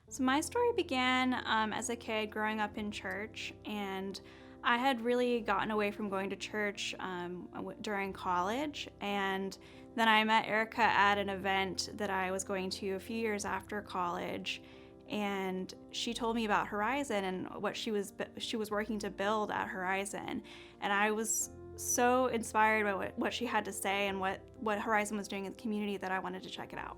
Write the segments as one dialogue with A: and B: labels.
A: So my story began as a kid growing up in church, and I had really gotten away from going to church during college. And then I met Erica at an event that I was going to a few years after college, and she told me about Horizon and what she was working to build at Horizon, and I was so inspired by what she had to say and what Horizon was doing in the community that I wanted to check it out.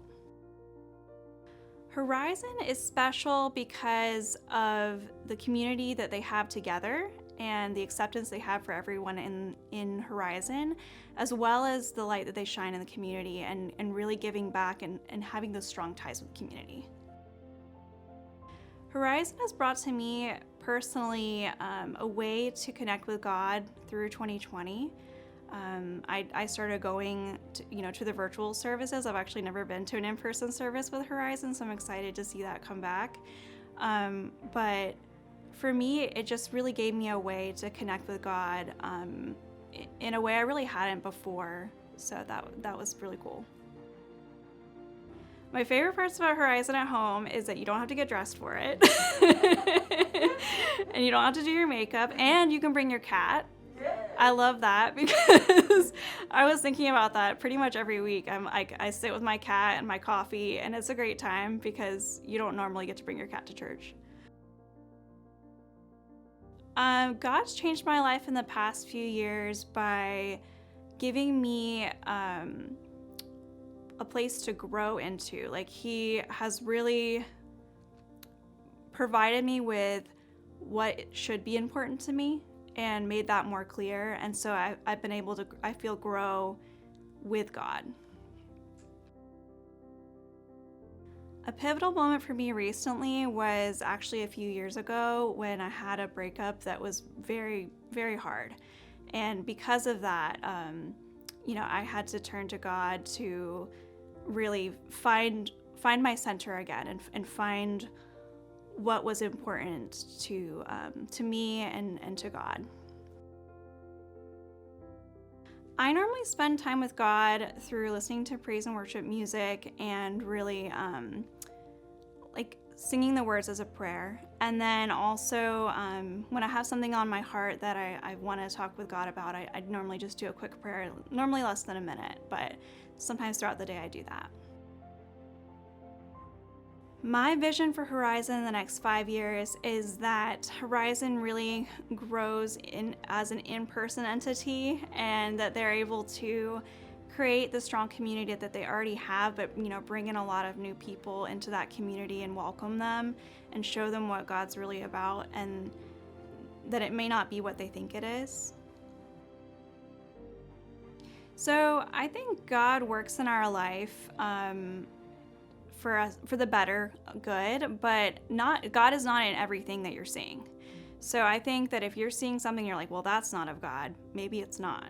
A: Horizon is special because of the community that they have together and the acceptance they have for everyone in Horizon, as well as the light that they shine in the community and really giving back and having those strong ties with the community. Horizon has brought to me personally a way to connect with God through 2020. I started going to the virtual services. I've actually never been to an in-person service with Horizon, so I'm excited to see that come back. But for me, it just really gave me a way to connect with God in a way I really hadn't before. So that was really cool. My favorite parts about Horizon at home is that you don't have to get dressed for it. And you don't have to do your makeup, and you can bring your cat. I love that because I was thinking about that pretty much every week. I sit with my cat and my coffee, and it's a great time because you don't normally get to bring your cat to church. God's changed my life in the past few years by giving me a place to grow into. Like, He has really provided me with what should be important to me and made that more clear. And so I've been able to, I feel, grow with God. A pivotal moment for me recently was actually a few years ago when I had a breakup that was very, very hard. And because of that, I had to turn to God to really find my center again and find what was important to me and to God. I normally spend time with God through listening to praise and worship music and really singing the words as a prayer. And then also when I have something on my heart that I want to talk with God about, I normally just do a quick prayer, normally less than a minute, but sometimes throughout the day I do that. My vision for Horizon in the next 5 years is that Horizon really grows as an in-person entity, and that they're able to create the strong community that they already have, but bring in a lot of new people into that community and welcome them and show them what God's really about, and that it may not be what they think it is. So I think God works in our life for the better good, but God is not in everything that you're seeing. So I think that if you're seeing something you're like, well, that's not of God, maybe it's not.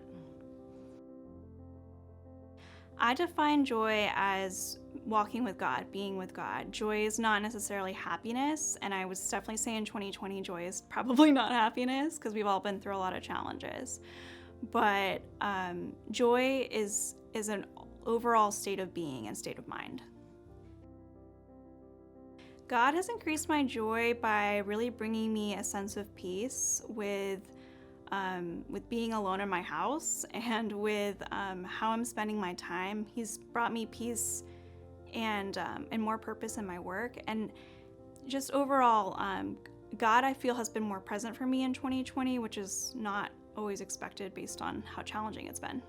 A: I define joy as walking with God, being with God. Joy is not necessarily happiness, and I would definitely say in 2020 joy is probably not happiness because we've all been through a lot of challenges. But joy is an overall state of being and state of mind. God has increased my joy by really bringing me a sense of peace with being alone in my house and with how I'm spending my time. He's brought me peace and more purpose in my work. And just overall, God, I feel, has been more present for me in 2020, which is not always expected based on how challenging it's been.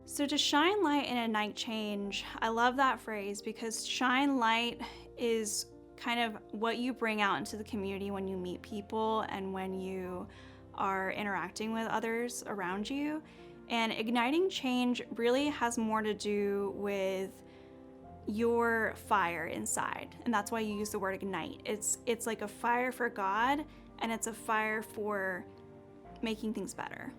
A: So to shine light in a night change, I love that phrase because shine light is kind of what you bring out into the community when you meet people and when you are interacting with others around you. And igniting change really has more to do with your fire inside. And that's why you use the word ignite. It's like a fire for God, and it's a fire for making things better.